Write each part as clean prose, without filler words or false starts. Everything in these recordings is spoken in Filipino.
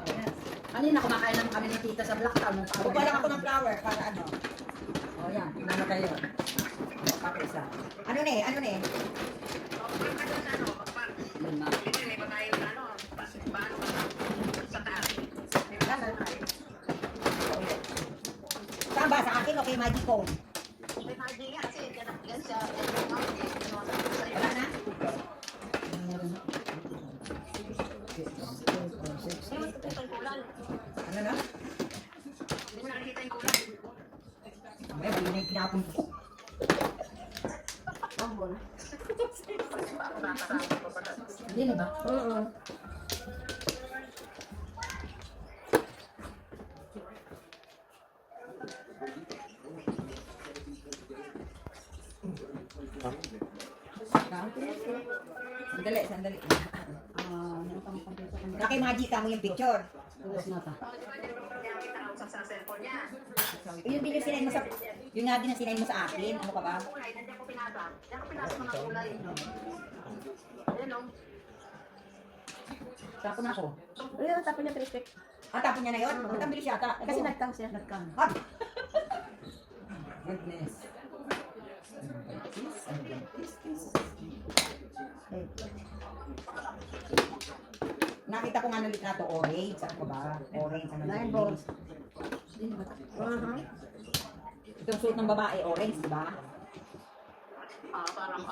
Yes. Kanina kumakain naman kami ng tita sa Black Town. Kukuha lang ako ng flour para ano. O yan, inano kayo. Kapit isa. Ano ne? Ano ne? Yun na. Saan ba? Sa akin o kay Maggie Cone? Wala na? Ano na? May mali na yung kinapon ko. Hindi na ba? Oo. Sandali, sandali. Meron kang computer. Kay Maggie ka mo yung picture. Tapos na ta. Yun din yung sinayin mo sa... Yun nga din ang sinayin mo sa akin. Ano ka ba? Tapon ako. Ayun, tapon niya perfect. Ah, tapon niya na yun? Ba't ang bilis yata? Kasi nagkang siya. Nagkang. Ah! Goodness. Nakita ko nga nalit na to orange. Ano ka ba? Orange. Ano Nine yun? balls. Hindi na ba? Itong suit ng babae, orange, di ba? Parang,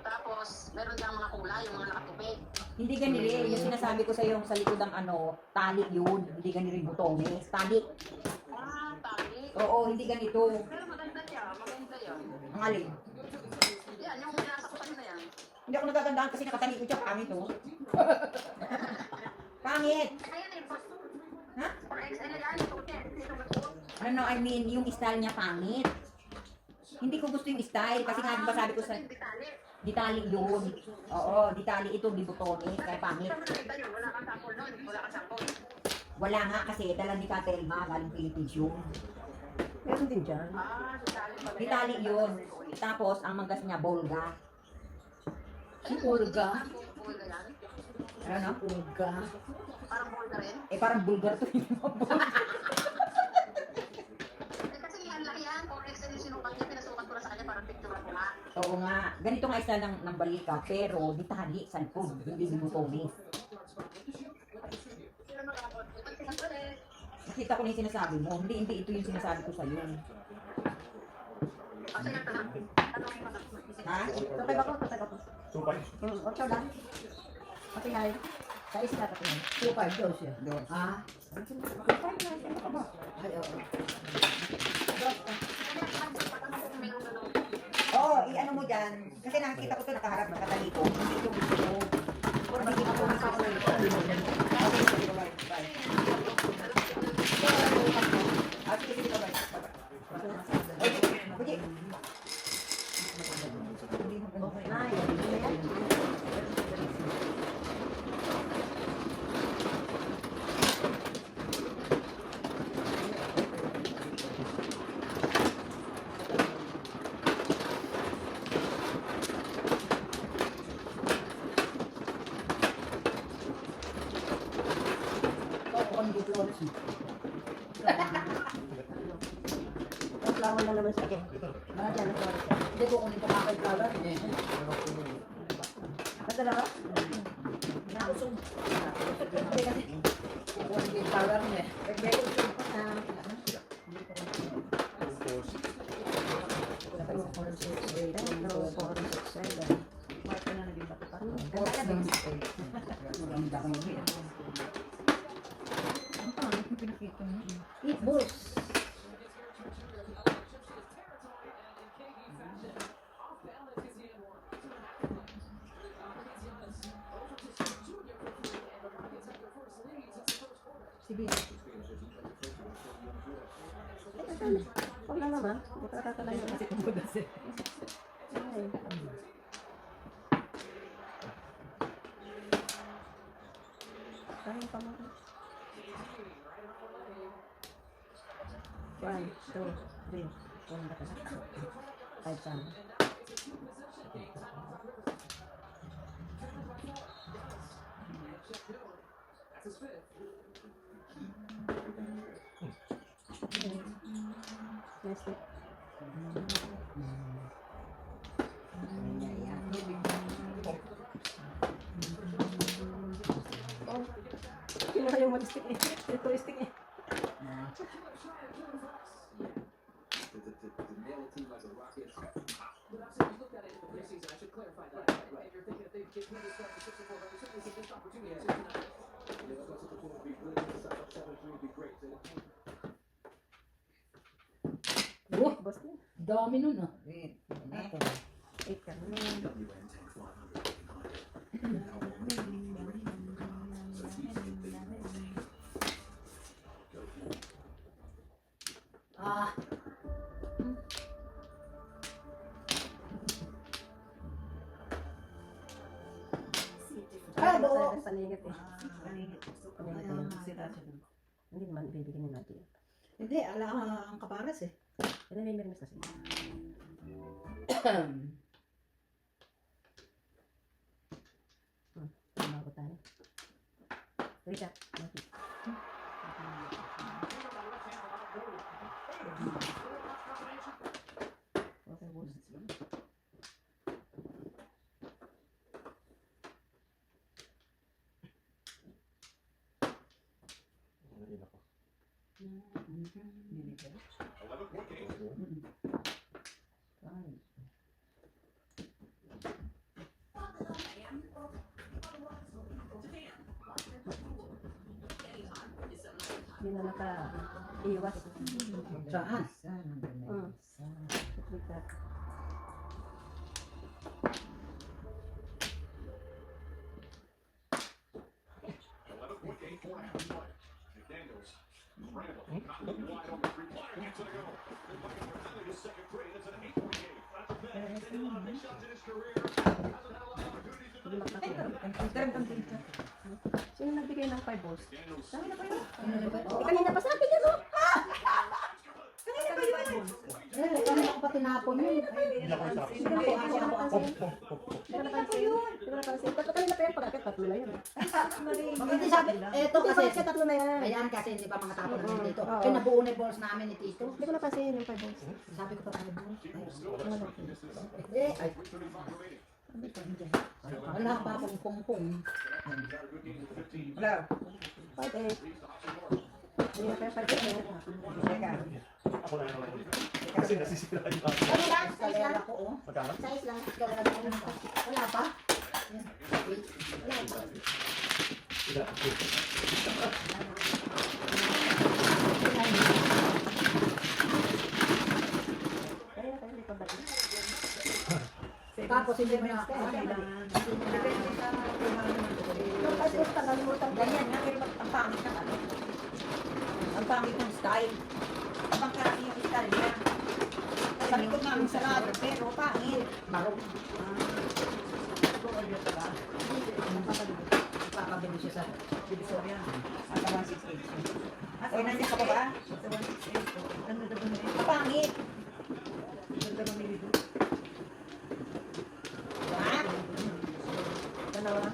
Tapos, meron diyang mga kulay, yung mga nakatupid. Hindi ganili. Yung sinasabi ko sa yung sa likod ng ano, tali yun. Hindi ganili rin butones. Tali. Tali. Oo, hindi ganito. Pero maganda siya, maganda yan. Ang alin. Yan, yung nasa ko kanina yan. Hindi ako nagagandaan kasi nakatali ko siya. Pangit, oh. Pangit. Ayan eh, Ha? for XL yan, ito ko Ano, I mean, yung style niya pangit. Hindi ko gusto yung style. Kasi nga, di ba sabi ko sa... Ditali yun. Oo, ditali ito, di butones. Kaya pangit. Wala kang sample nun, wala kang sample. Wala nga kasi, dala ni Katelma, galing Philippines yun. Meron din dyan. Ditali pala yan. Ditali yun. Tapos, ang manggas niya, Bolga. Ulga. Bulga yan. Ano? Ulga. Parang bulga rin. Eh, parang Bulgar to. Kasi yan lang yan, for XL yung sinukat niya, pinasukat ko na sa kanya, parang picture ko nga. Oo nga. Ganito nga style ng balika, pero ditali sa likod. Hindi di butones. Nakita ko na yung sinasabi mo. Hindi ito yung sinasabi ko sa'yo. Kasi yan, tanongin ko na. Ha? Tatay ako, tatay ako. Supay. Ocho lang. Pati nga yun. Sa isla pati nga. 2-5 daw siya. Doon. Ah? Ay, oo. Oo, i-ano mo dyan. Kasi nakikita ko ito nakaharap na katali ko. Hindi ito gusto ko. Hindi ko gusto ko. Okay, sige, bye. Bye. Ah, sige, sige, bye. Bye. Oye, Okay na, yan. Ako ang duplos. Flower lang naman sa akin. Mga dyan, ang flower siya. Hindi ko kunin kumakay flower. Eh. Ba't talaga? Nausog. Hindi kasi. Kukunin yung flower niya. Eat balls. Sige. Huwag lang naman. Huwag ka kakalayo. Kasi kumudas eh. Ay. Kain pa mo. 1, 2, 3, 4, 5 sana. stick. Oh. Kinuha yung one stick eh. Ito stick eh. Oh, Boss ko. dami nun ah. Wait. Ito. 8 ka. Ah, Sa paningit eh. Paningit yun. Hindi naman ibibigyan ni natin. hindi, ala ang kapares eh. Pero may meron kasi. Bago tayo. Richard. Okay, boss. Hindi na naka-iwas. Saan? Richard. Hindi makakita. Sino nagbigay ng 5 balls? Sabi na ba yun? Eh, kanina pa sabi niya, no? Kanina ba yun? Eh, kami ako pa tinapon yun. Hindi ko napansin. Hindi ko napansin. Kanina pa yan, pag-akit, tatlo na yan. Hindi sabi, eto Hindi kasi, kasi tatlo na yan. ayan kasi hindi pa mga tapon namin dito. Oo. Kaya nabuo na yung balls namin ni Tito. Hindi ko napansin yung 5 balls. Sabi ko pa tayo balls. Wala. Eh, ay. Wala pa akong pong-pong. Wala. 5-8. Hindi na kaya 5-8. Teka. Ako na naman. Kasi nasisira yung ako. Ano lang? Size lang ako, oh. Magkano? Size lang. Wala pa? Wala pa. Sila. Kanina pa hindi pa ba? Tapos hindi mo na. Yung 5-8 tagalimutan ko. Ganyan nga, pero ang pangit ng ano. Ang pangit ng style. Ang pangkarami yung style niya. Sabi ko nga ang sarado, pero pangit. Marong. Papabili siya sa Divisoria. At 168. Oy, nandiyan ka pa ba? Ang pangit. Ha? Dalawa.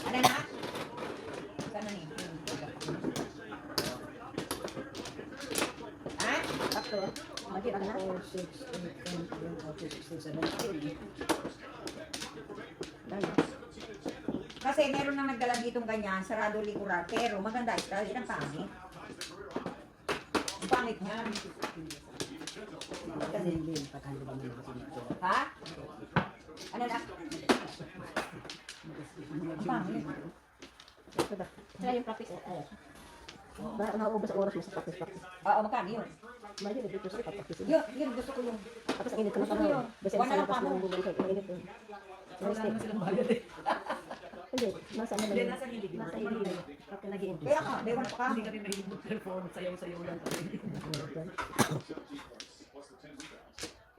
Ano na? Sana ni? Ha? Tatlo. Lagi lang na. 4, 6, 8, 10, 11, 12, 16, 17, 18. Dahil. Kasi meron nang nagdala ditong ganyan, sarado likuran, pero maganda style, yan ang pangit. Ang pangit niya. Kasi hindi yung patalo ba nila sinito. Ha? Ano na? Ang pangit. Ito ba? Try yung practice. Nauubos ang oras mo sa practice. Oo, magkano yun? Mali, dito sa practice. Yun, gusto ko yung... Tapos ang init ko na Gusto ko yun. Basta Wala sa lang labas pa ako. ng bubong ko. Ang init yun. Wala naman silang bayad eh. Hindi, nasa ano Hindi, lang. nasa hindi. Nasa hindi. Kapag nag-i-invest. Kaya ka, dewan pa ka. Hindi kami mahilig mag-perform, sayaw-sayaw lang kami.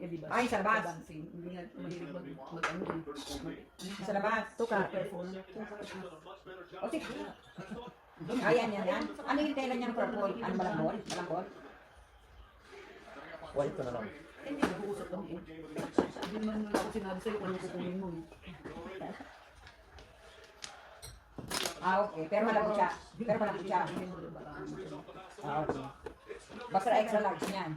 Eh, di ba? Ay, sa labas. Dancing. Hindi nga mahilig mag-ano eh. Sa labas. Tuka. Perform. O, sige. Ayan, yan. Ano yung tela niyang purple? Ano, malambol? Malambol? White ko na lang. Hindi, nag-uusap kami eh. Hindi naman ako sinabi sa'yo kung ano kukunin mo eh. Ah, okay. Pero malambot siya. Pero malambot siya. Ah, okay. Basta extra large niyan.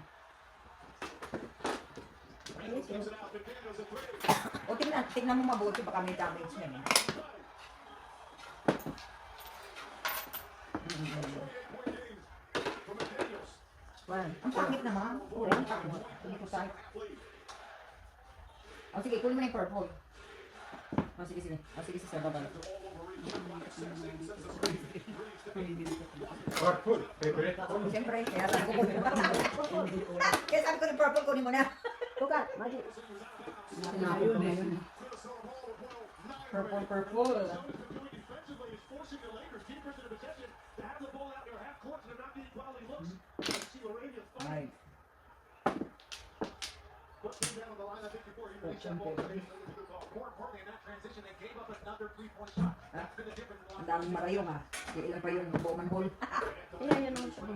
O tingnan mo mabuti, baka may damage na yun. Ang pangit naman. Ang pangit. Hindi ko sa'yo. O sige, kunin mo na yung purple. O sige, sige. O sige, sige, babay. Purple, pepe. Siyempre, kaya sabi ko kunin mo na. Kaya sabi ko yung purple, kunin mo na. Tukat, magi. Sinabi ko na yun. Purple, purple. Ay. Ang daming marayong ha. Ilan pa yung Bowman Hall. Ilan yun ang sabi.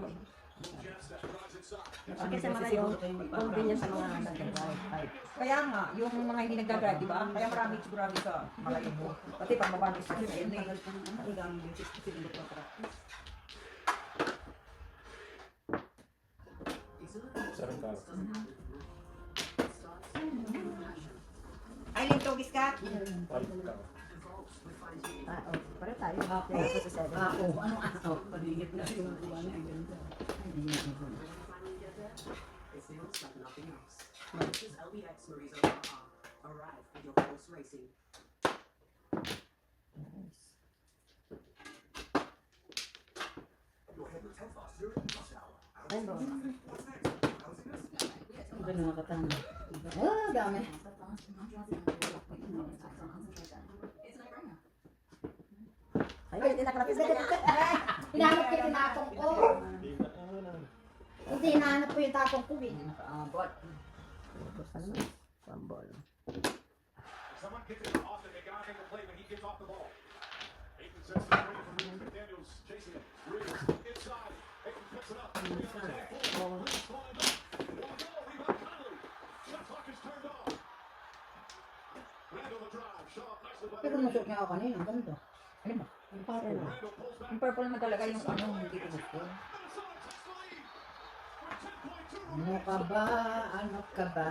Kasi mga yung convenience sa mga Kaya nga, yung mga hindi nagdadrive, di ba? Kaya marami sigurado sa marayong mo. Pati pang mabagos kasi ayun na yun. Sarang tao. Aileen, tugis ka? Palit tao. Pare tayo. Ano ako? Paligid na yung kuha niya. Ganda. Ayun. Ito nakakatama. Oh, dami. Ayun, hindi nakalapis. Hinahanap ko yung takong ko. Hindi, hinahanap ko yung takong ko eh. Nakaabot. Basta naman. Pambol. Someone kicks it off and they got him to play when he gets off the ball. Aiton sets the screen for Reeves. McDaniels chasing it. Reeves inside. Aiton picks it up. Reeves on the back. Reeves flying up. One goal. Rebound Conley. Shot clock is turned off. Randall the drive. Shaw nicely by Pero nasuot niya ako kanina, ang ganda. Ano ba? Randall pulls back. Yung purple naman talaga yung ano, hindi ko gusto. Minnesota takes the lead. For 10.2 Ano ka ba? Ano ka ba?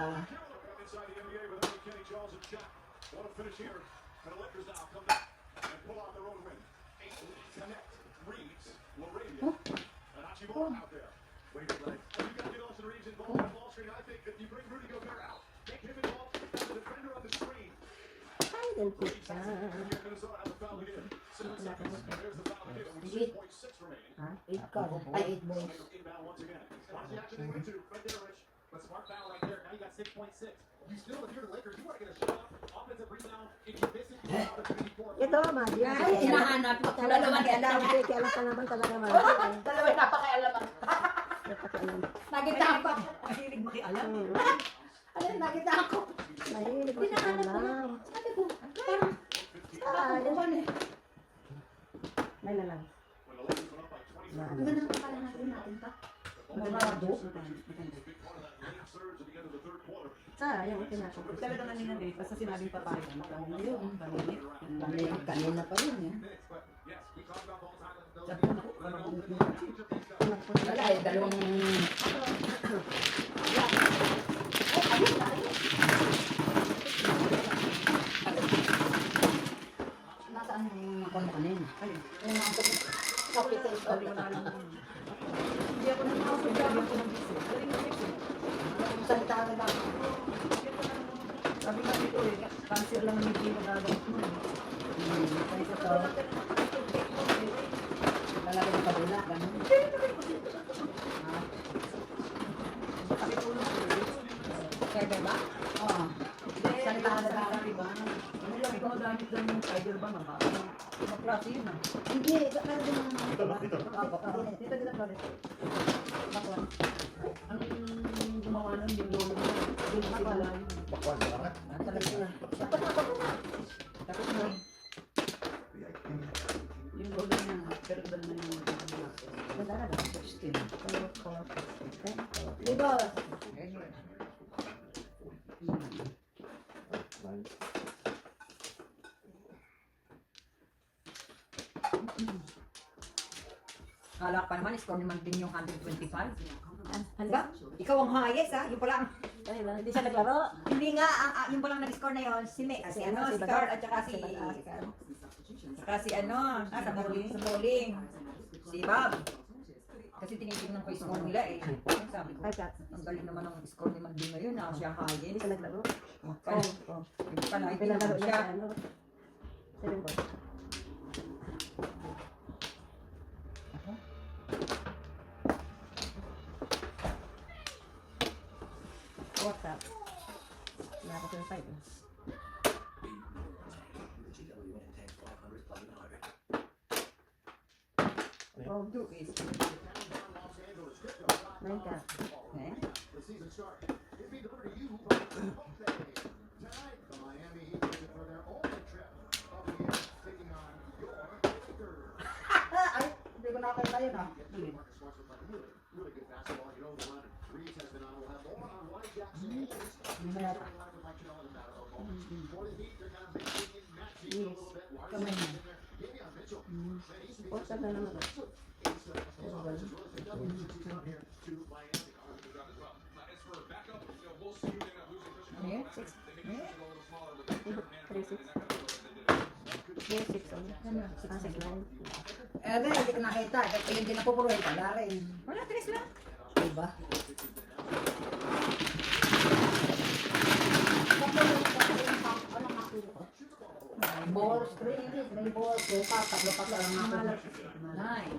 inside the NBA with only Kenny Charles and Shaq. What a finish here. And the Lakers now come back and pull out their own win. Aiton connect. Reeves. Laravia. And Hachimura out there. Wait a minute. You got to get Austin Reeves involved on Wall Street. I think that you bring Rudy Gobert out. Make him involved as a defender of the screen. Ay, din pizza. Minnesota has a foul again. 7 seconds. There's the foul again with 6.6 remaining. 8 ka. Ay, 8 boys. Inbound once again. Watch the action they went to. Right there, Rich. But smart foul right there. Now you got 6.6. You still, if you're the Lakers, you want to get a shot. Offensive rebound. If you miss it, you have opportunity for it. Ito, magi. Ay, hinahanap ko. Wala naman Alam, kaya kaya ka naman talaga magi. Dalawa napakaialaman. Napakialam. Nakita ako. Mahilig makialam. Ayun, nakita ako. Mahilig ko sa alam. Sabi ko, parang, Ayun. eh. May na lang. When the Lakers went up by 20. Ang ganda ng pala natin pa. Marado. Big part of that late surge at the end of the third quarter. Yung itinasok. Talaga kanina din, basta sinabing papaya. Yun, paninit. Kanina pa rin eh. But yes, we talked about ball time. Sabi ko, naku, parang Wala eh, dalawang... Nasaan yung ako mo kanina? Yung mga capital sabi ko na alam ko. Hindi ako nakakasal, sabi ko ng bisip. Galing na bisip. salita na lang. Sabi nga dito eh, cancer lang ang hindi magagamit mo. Kaya sa to, lalagay ng kabila, ganun. Kaya ba? Oo. Salita na lang. Diba? Ano lang, ikaw gamit lang yung spider ba mga? Mga klase yun ah. Hindi, meron din naman. Dito lang, dito. Dito, dito, Flores. Bakwan. Ang gumawa nun yung lolo mo. Doon kasi wala yun. Bakwan, bakwan. Talaga na. Tapos na, yung lolo niya, pero iba naman yung Ganda na ba? 16. Diba? Kala ko pa naman, score naman din yung 125. Ano? Diba? Ikaw ang highest ha, yung pala ang Dahil hindi siya naglaro. Hindi nga, yung palang nag-score na yun, si Scar at saka si sa bowling, si Bob. Kasi tinitignan ko yung score nila eh. Sabi ko, ang galing naman ang score ni Mandi ngayon, siya hayin. Hindi siya naglaro. Hindi pa na Pinalaro siya. niya. 7 balls. What's up? Wala ko sa side. Oh, do is. Nine ka. Eh? The season started. It'd be delivered to you by tonight. The Miami Heat looking for their only trip of the year, taking on your Lakers. Ay, hindi ko nakakita yun ah. Marcus Smart's with really, really good basketball. You know, the run Reeves has been on. We'll have more on White Jackson. Mamaya. With Mike Janelle in a matter of moments. For the Heat, they're kind of mixing and matching a little bit. Larson in there. Davion Mitchell. Then he's been What's up na naman? Eh? 6. 3-6. 4-6. Ano? 6-9. Eh, hindi ko nakita. Kasi hindi napupuruhin pala rin. Wala, 3 lang. Diba? May balls, 3, may balls, 2 pa, tatlo lang natin. Nine.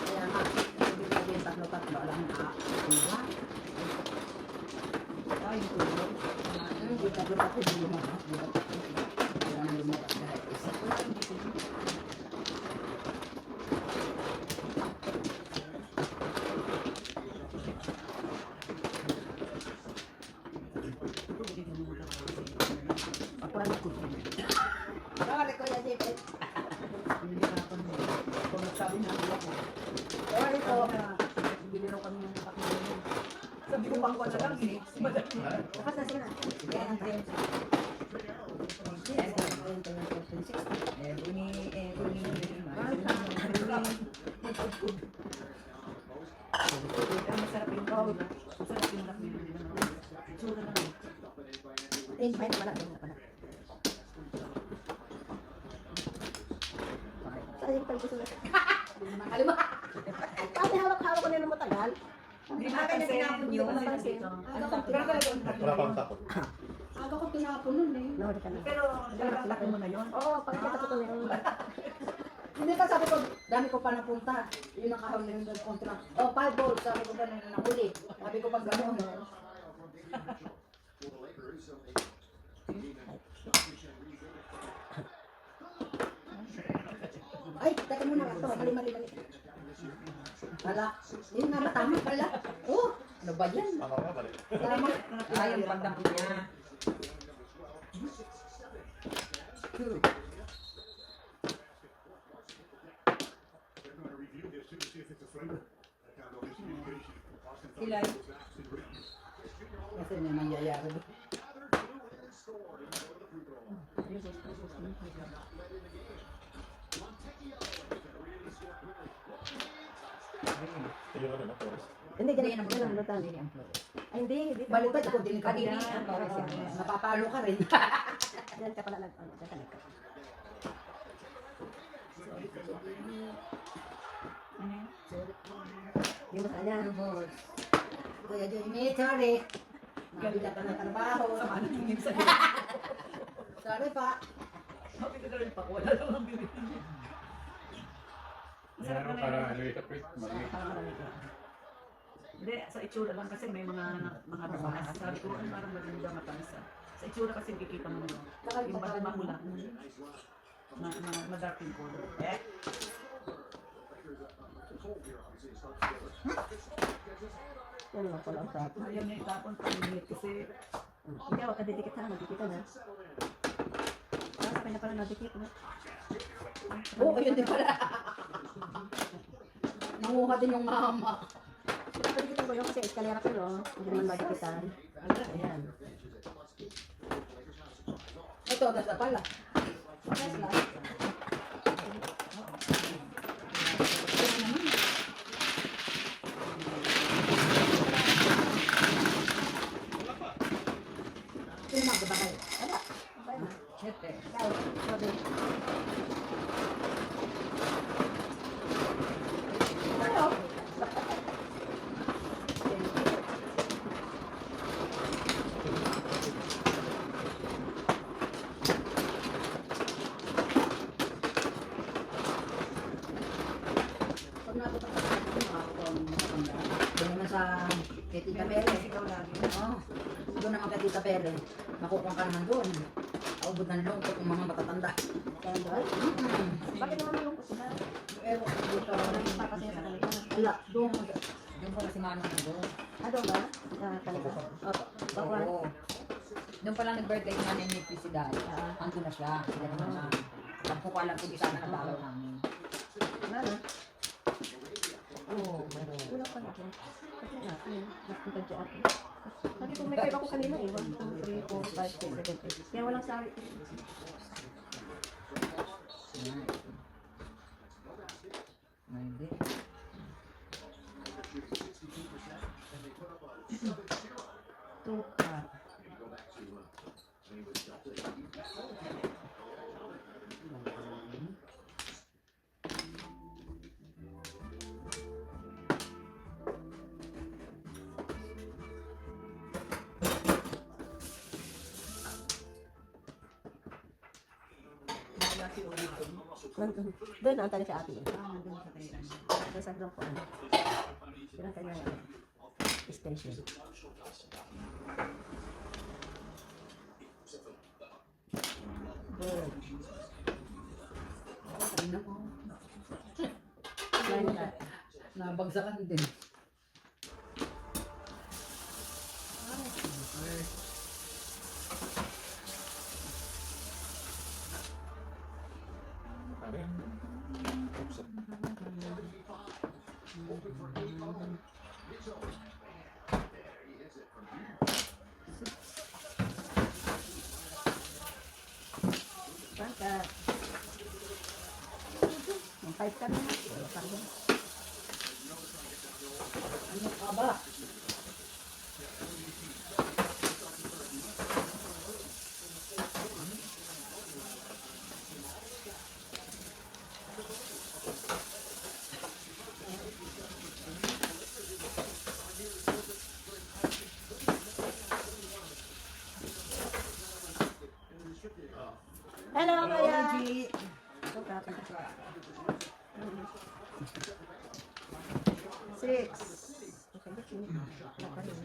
Kaya nga, ibig sabihin tatlo lang na. Diba? Ay, tulog. Hindi tatlo hindi lumabas. Diba? Kailangan lumabas kahit isa. Sorry, Kuya Jipet. Hindi na ako kung nagsabi na ako. Sorry po. Bili raw kami ng pakilin. Sabi ko pang wala lang eh. Tapos na sila. Yan ang friends. Masarap yung gold. Masarap yung laki ng itsura naman. Invite pala. Sayang pala gusto na. Kasi hawak-hawak ko na ng matagal. Hindi na kanya tinapon Hindi yun. ko napansin. Wala pang tapon. Aga ko tinapon nun eh. Nahuli ka na. Pero laki mo na yun. Oo, pagkita ko na yun. Hindi ka sabi ko, dami ko pa napunta. Yung nakahawal na yung contract. Oh, 5 balls. Sabi ko ba na nahuli. Sabi ko pag gano'n. Ay, teka muna. Ito, mali. Wala. Yun nga, tama pala. Oh, ano ba yan? Tama. Ay, yung pagdampot niya. Sila. Kasi may nangyayari. Hindi, ganun ang lutan. Ay, hindi. Baliktad ako din Kadiri. Napapalo ka rin. Diyan ka pala nag... Diyan ka nag... Yung masa niya. Kuya Jamie, sorry. Nabila ka ng trabaho. Sorry pa. Sabi ko na rin pa, wala lang ang bili. Masarap na para yun. ano ito, Chris? Malamig. Hindi, sa itsura lang kasi may mga babae. Sabi ko, ano parang maganda matansa. Sa itsura kasi kikita mo yun. Yung basta mamula. Madark yung color. Eh? Yan lang pala ang sabi. Ayaw niya itapon pang-init kasi Hindi ako kadidikit ha. Nagdikit ka na. Sabay na pala nagdikit na. Oo, yun din pala. Nanguha din yung mama. Nagdikitan ko yun kasi eskalera ko yun. Hindi naman nagdikitan. Ayan. Ito, ganda pala. Sino magbabakay? Wala. Bye na. Siyete. Ikaw. Sabi. Ano? Pag napunta ka sa akin, makakapagpanda. Doon naman sa kay Tita Pere. Ikaw lagi. Oo. Doon naman kay Tita Pere. Makukuha ka naman doon. Aubod ng lungkot ng mga matatanda. Sandal? Bakit naman malungkot sila? Ewan ko dito. Papasaya sa kanila. Wala. Doon. Doon pala si Manong doon. Ano ba? Ah, kanila. Opo. Bakwan? Oo. Doon pa lang nag-birthday yung nanay ni si Dad. Andun na siya. Sila naman na. Tapos ko alam kung di sana nakadalaw namin. Ano? Oo, meron. Wala pa ako. Kasi natin, napunta dyan ako. Sabi ko, may kayo ako kanina eh. 1, 2, 3, 4, 5, 6, 7, 8. Kaya walang sabi. Hindi. Two, doon, naantay na si ate. Doon sa grupo. Doon ang kanya station. Good. Nabagsakan din. Pangkat. Ang 5 ka na. Wala pa rin. Ano ka ba? Hello, Kuya. G. Ito ka, pangkat. 6. Wala pa rin.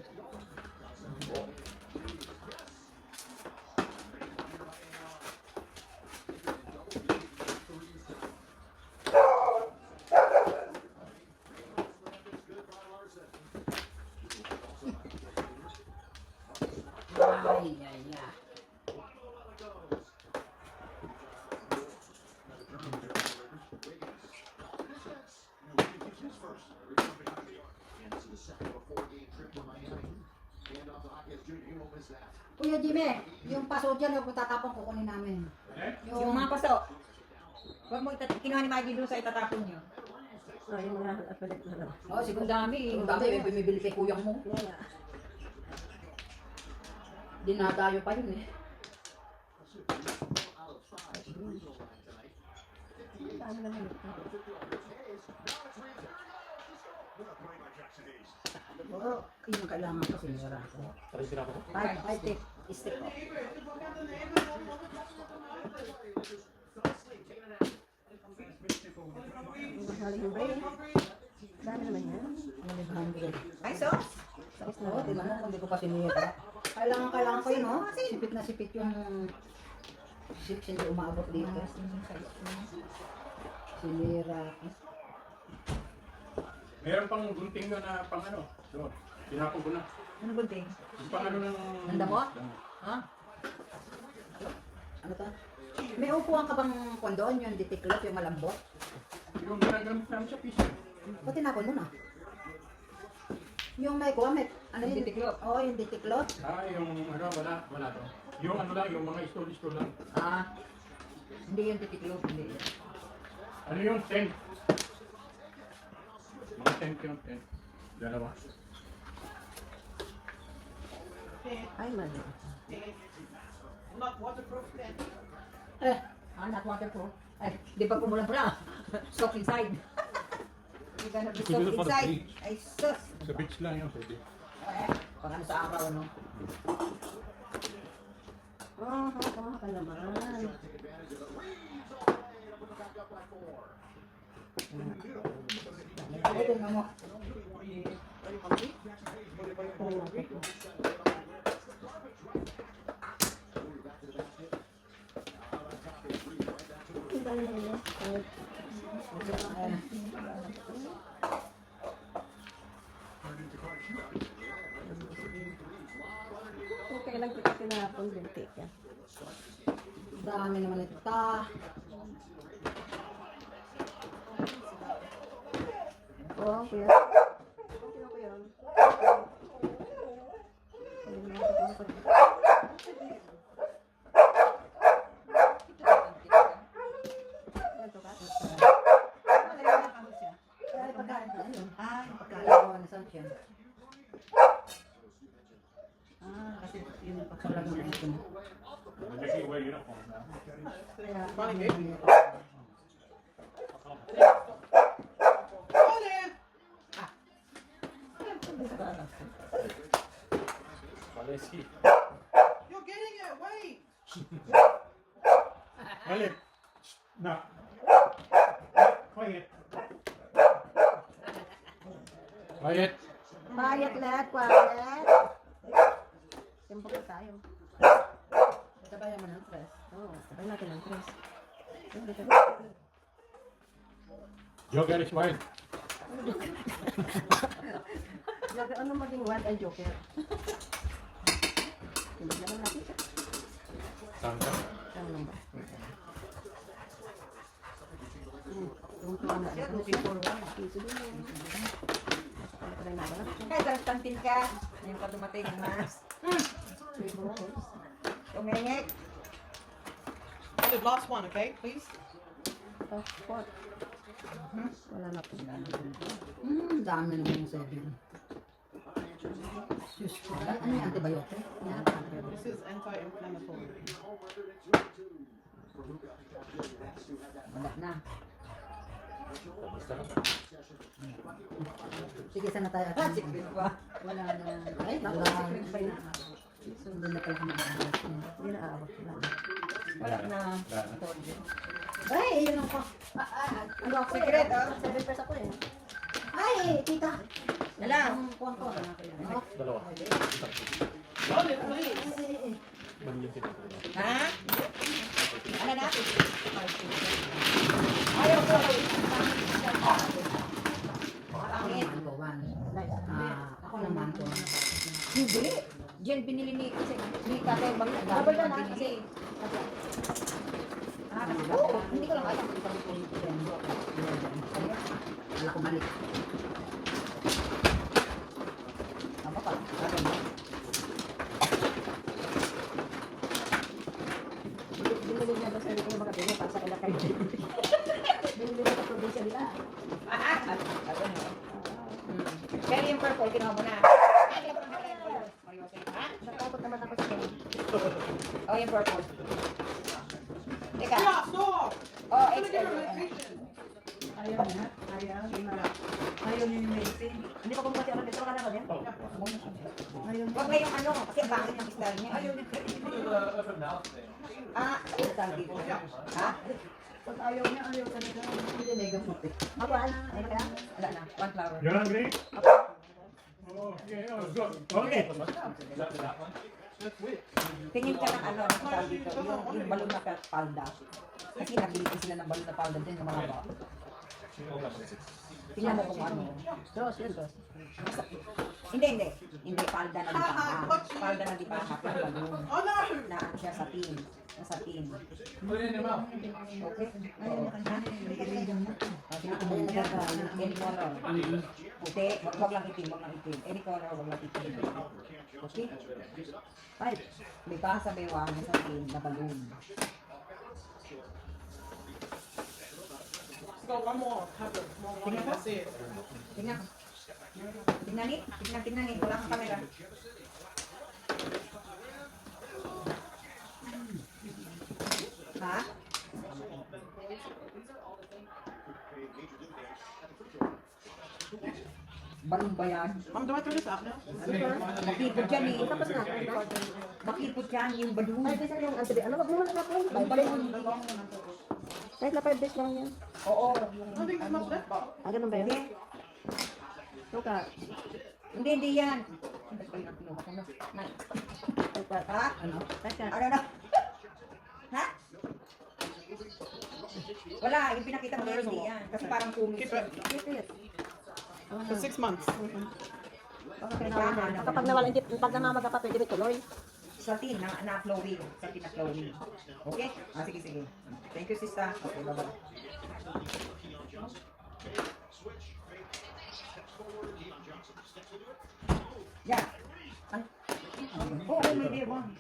Ay, ay, ay. Kuya Jimmy, yung paso dyan, huwag mo tatapon, kukunin namin. Yung mga paso. Huwag mo kinuha ni Maggie doon sa itatapon niyo. Oh, yung mga apalit na lang. Oh, siguro dami. Ang dami, may bumibili kay kuyang mo. Kaya, Dinadayo pa yun eh. paano naman ito? Oo, yun ang kailangan ko sinira ko. Five stick ko. Yung haling yung brain. Dami naman yan. 100. Ay, so? Sakit na. Oo, tingnan mo kung di ko pa sinira. Kailangan ko yun, no? Sipit na sipit yung hindi umabot dito. Sinira ko. Meron pang gunting na pang ano. Doon. Tinapon ko na. Ano gunting? Yung pang ano ng... Ang damot? Ha? Ano to? May upuan ka bang kondon, yung ditiklop, yung malambot? Yung ginagamit namin sa piso. O tinapon mo na. Yung may kuha, may ano Yung yun? ditiklop? Oo, yung ditiklop. Ah, yung ano, wala to. Yung ano lang, yung mga istol-istol lang. Ah. Hindi yung titiklop, hindi. Ano yung 10? Mga 10 yung 10. Dalawa. Ay, mali. Not waterproof pen. Not waterproof. Ay, di ba kumulang-pula? Soak inside. Hindi ka Ito nag-soak na para inside. beach. Ay, sus. Sa beach lang yun, pwede. Pag ano sa araw, ano? Oh, haka ka naman. Ito nga mo. Ang dami na yun. Okay lang kita tinapon din, teka. Dami naman ito. Oo, kuya. Okay na kuya. Ganito ka? Ay, pagkain. Ano? Ay, Pagkain ko na sa siya. kasi yun ang Sobrang mga ito. They're taking away uniform now. Valeski. You're getting it, wait! Alec. No. Quiet. Quiet. Quiet lahat, quiet. Tempo pa tayo. Sabayan mo ng stress. Oo, sabay natin ang tres. Joker is mine. Ano maging wild ang Joker? Hindi naman natin siya. Sangka. Saan lang ba? Yung tuwa na. looking for one. Piso din yun. Masakala ka rin na ba? Kaya Constantine ka. Ngayon ka dumating, mas. Tumingik. The last one, okay, please? Passport. Wala na po. Dami naman yung sabi. Diyos ko. Ano yung antibiotic? Yan. This is anti-inflammatory. Wala na. Basta. Sige, sana tayo. Ah, secret pa. Wala na. Ay, wala. Hindi na pala kumakalas. Hindi na aabot. Wala na. Wala na. Wala na. Ay, yun ang pa. Ano ako Secret, eh? oh. 7 pesos ako eh. Ay, tita. Wala. Ang kuwan ko. Dalawa. Banyan kita. Ha? Ano na? Ayaw ko. Pangit. Ang gawan. Ako naman ko. Hindi. Diyan binili ni kasi ni Tatay Bang. Double na lang. Kasi Hindi ko lang alam kung paano ko ito yan. Wala ko balik. Tama pa. Binili niya ba sa hindi ko na makabili para sa kanya kayo. Binili niya sa probinsya nila. Pero yung purple, kinuha mo na. Natakot naman ako sa kanya. Oh, yung purple. Teka. Stop! Stop! Oh, I'm gonna get extra. her medication. Ayaw niya. Ayaw niya. Ayaw niya yung medicine. Hindi pa kumapati ako dito. Wala ka din? Ayaw niya. Huwag na yung ano, kasi bangin yung style niya. Ayaw niya. Ano tawag dito? Ha? Pag ayaw niya, ayaw talaga. Hindi mega puti. Ako, ano? Ano kaya? Wala na. One flower. You're hungry? Okay, oh, good. Okay. Tingin ka ng ano, ang tawag dito. Yung balon na palda. Kasi nabili ko sila ng balon na palda din yung mga ba. Tingnan mo kung ano. Dos, yan, dos. Hindi. Hindi, palda na di pa. Palda na di pa. Happy balloon. Oh no! Na ano siya sa tin. Nasa tin. Okay? Any color. Hindi, wag lang itim, wag lang itim. Any color, wag lang itim. Okay? Right. May basa may wang sa tin na balloon. Let's go one more. Have a small one. That's it. Tingnan. Tingnan it. Tingnan it. Wala kang camera. Barong ba yan? Ma'am, dumating ulit sa akin. Makipot yan eh. Tapos na, recorder. Makipot yan yung badung. Ay, kasi yung antibi. Ano, wag mo na na-play. Kahit na 5 days lang yan. Oo. Ano yung smoke left ba? Ah, ganun ba yun? Hindi. Suka. Hindi yan. Suka. Ha? Ano? Teka. Ano na? Ha? Wala, yung pinakita mo yan, hindi yan. Kasi parang kumis. Keep it. Yes, yes. For 6 months. Baka kailangan na. Kapag nawala, hindi, pag namamaga pa, pwede ba tuloy? Sa tin, na flowing. Sa tin na flowing. Okay? Ah, sige, sige. Thank you, sister. Okay, bye-bye. Yeah. Oo, may dear one.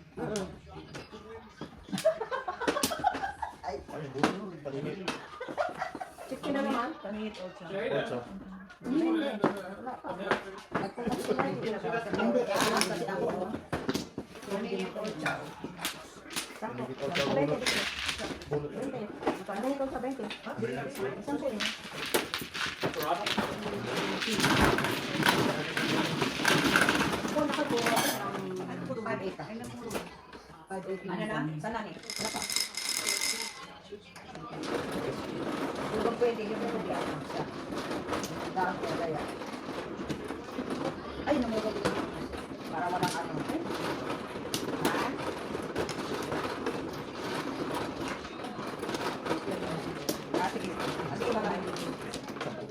Chicken na naman. Tanit, Ocho. Hindi. Wala pa. Nagpunta sila. Hindi. Kasi ako. Tanit, Ocho. Sakto. Sa 20 dito. 20. Ano ito sa 20? Isang sa'yo. Ako nakaguro. Ano po, 5-8 ah? 5-8 Ano na? Saan na ni? Wala pa. Yung ba pwede, yung ba pwede ako siya. Daan ko kaya. Ay, namulog ko. Para walang ano. Ha? Ah, sige. Ah, sige, bye-bye.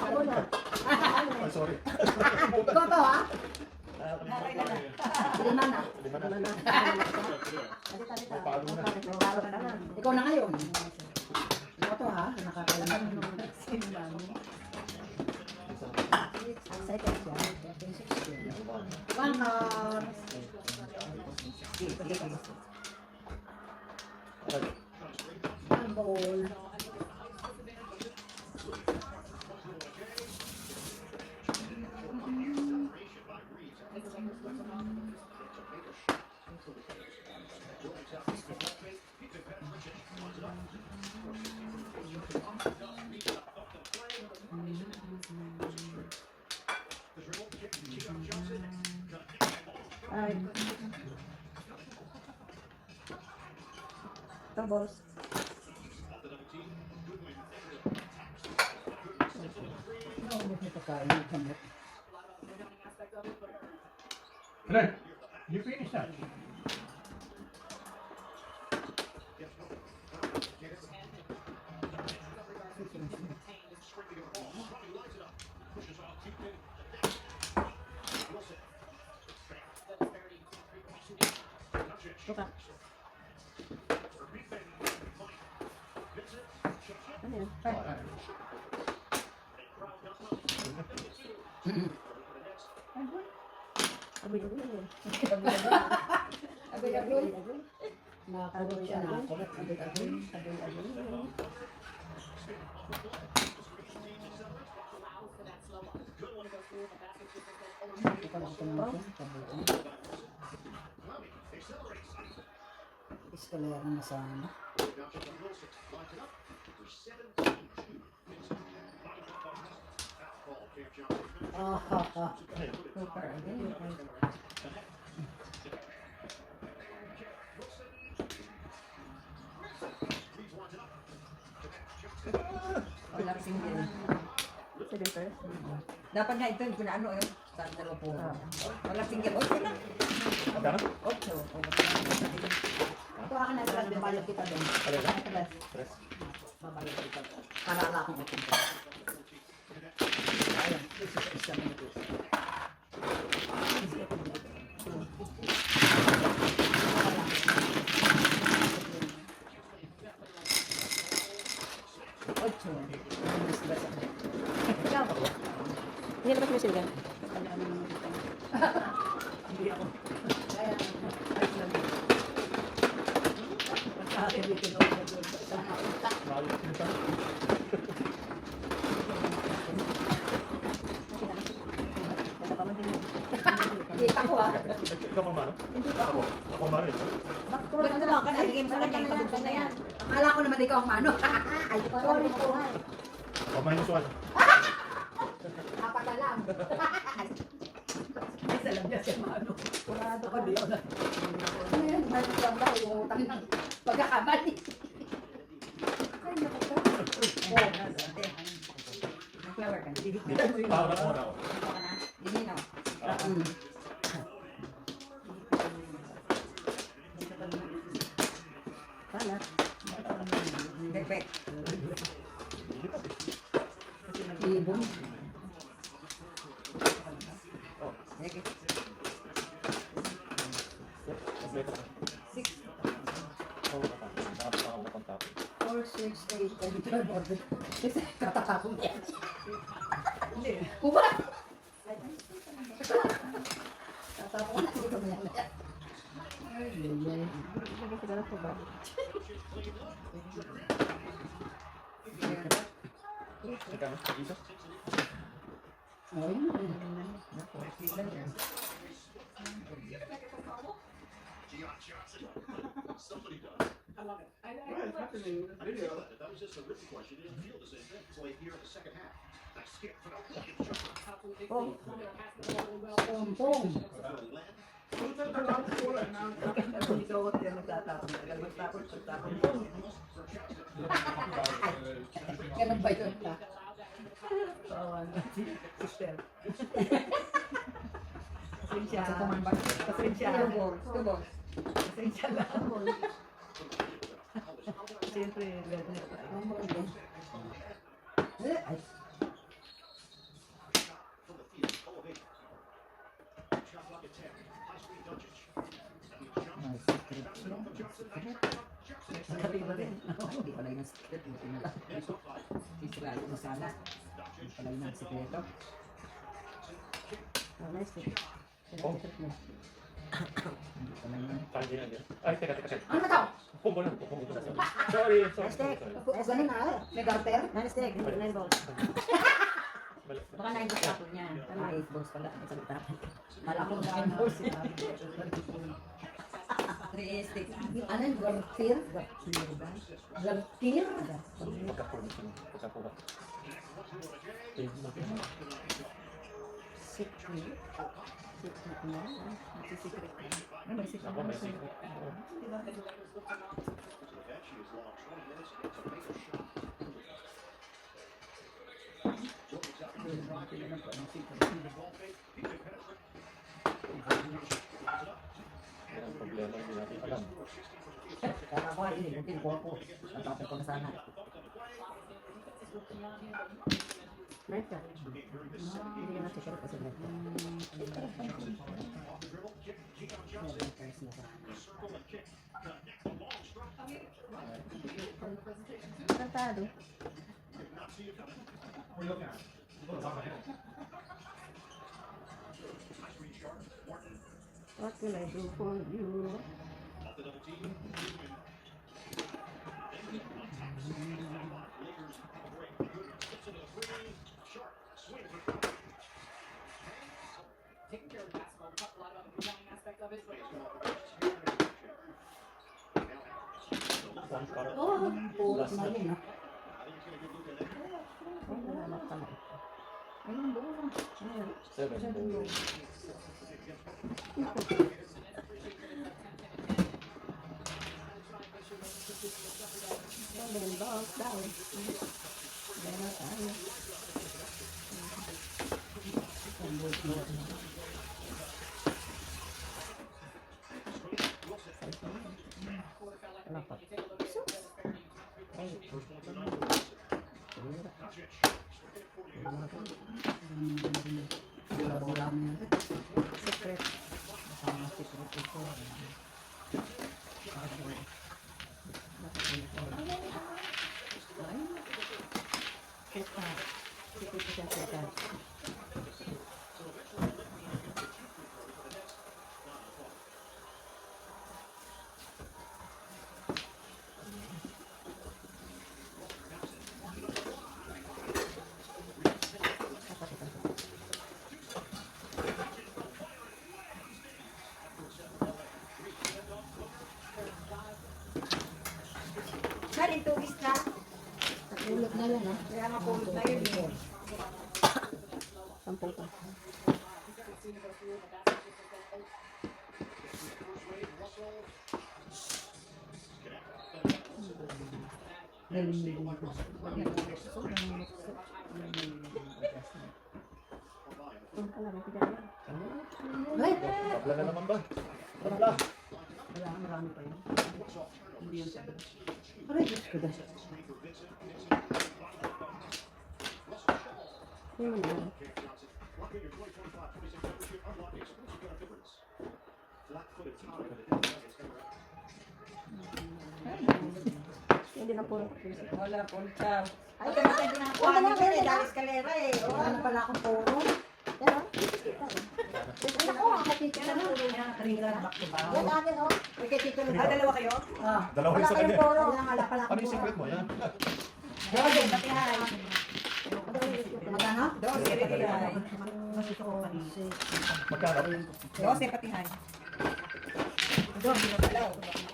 Ako na. Sorry. Ikaw to ha? Okay na na. Lima na. Ano na? Dito, dito. Palo na. Palo ka na. Ikaw na ngayon. Ikaw to ha? Nakakailan. Excited siya. One card. Sige, sige, sige. One ball. Ay. Ito, boss. Ano? You finish that? Suka. Ano yun? Agoy-agoy yun. Agoy-agoy. Nakakulot siya. Nakakulot. Agoy-agoy. Eskalera na sana. Ah, ha, ha. Wala kasing din. Sige, first. Dapat nga ito, kung ano yun. Saan dalawa po. Wala single. Ocho na. Magkano? Ocho. Ito akin na talaga. Babayad kita doon. Tres. Babayad kita doon. Para ala akong ipunta. Ayan. Isa na ito. Ocho. Ikaw. Hindi naman yung silgan. Hindi ako. Kaya, Mahal kita. Kaya pa man din yun. kita ko ha. Ikaw pa mano? Ako. Ako mano. Ganito lang ka na, bigay mo sa kanya, ipagod na yan. Akala ko naman ikaw ang mano. Ay, sorry po. O, minus 1. Apat na lang. Ay, salam niya siya mano. Kurado Ako di ako na. Ano yan? Minus lang daw yung utang ng pagkakamali. Ay, naku po. Oh, may flower ka. Bibigyan mo yung Para ko na ako. Dinino. Sana. Perfect. Ibon. Okay. Kompleto na. 4, 6, 8, 10, 12, 14. Katatapon yan. Hindi. Kuba! Tatapon na dito mo yan. Lagay siguro po ba? Ika na, isa. Ayun. Somebody does. I that was just a written question. He didn't feel the same thing. It's like here in the second half. I skipped for the Pong. Pong. Kung ikaw at yan nagtatapon, tagal magtapon, pagtapon. Ganun ba yun? Kawan na si sister. Pasensya. Sa kumambak. Pasensya. Tubo. Pasensya lang. Siyempre, ganun tayo. Ay, from the field. Elevation. Shot clock at 10. High speed Doncic. Nakatiba rin. Hindi pala yung secret, yung pinala. Israel mo sana. Hindi pala yung sekreto. Oh, nice. Oh. Hindi pala yun. Kanji na din. Ay, teka, sir. ano ba to? Kumbo lang. Sorry. Hashtag. Ganun na. May garter. Nine-stick. 9 balls. Baka 9 balls tapon niya. Tama, 8 balls pala. May sagot tapon. Kala ko 9 balls. 3 stick. Ano yung garter? Garter? Pagkakulat. Secret. Secret na. Secret ka. Ano ba secret? Ako may secret. She has logged 20 minutes to make a shot. Yan ang problema, hindi natin alam. Kaya ako ay inibutin ko ako. Natapin ko na sana. Nice ka. Hindi ka na secret kasi nice ka. Kantado. What will I do for you? Oh, puro na yun. Salamat pala. Ayun, buo. 7 balls. Seven balls down. Meron tayo. Alapat. Secret. Kasama secret ito. Kita. Secret ko siyang kita. Kaya mapulot na yun eh. 10 pa. Ay, Tabla na naman ba? Tabla. Wala, marami pa yun. Hindi yun sabi. aray, Diyos ko dahil. Yun na. Hindi na puro. Wala, punta. Ay, kamatay din ang kuha nila eh. Dahil eskalera eh. Oh. Wala na pala akong puro. Pero, Ako, ako tito na. Kanila back to back. Yan akin, oh. May kay Tito Luzon. Dalawa kayo? Ah, Dalawa wala yung sa kayong kanya. puro. Wala pala Ano akong yung puro. secret mo? Yan. Dose, patihay. Magkano? Dose, patihay. Gusto ko kanina. Magkano? Dose, patihay. Dose, patihay.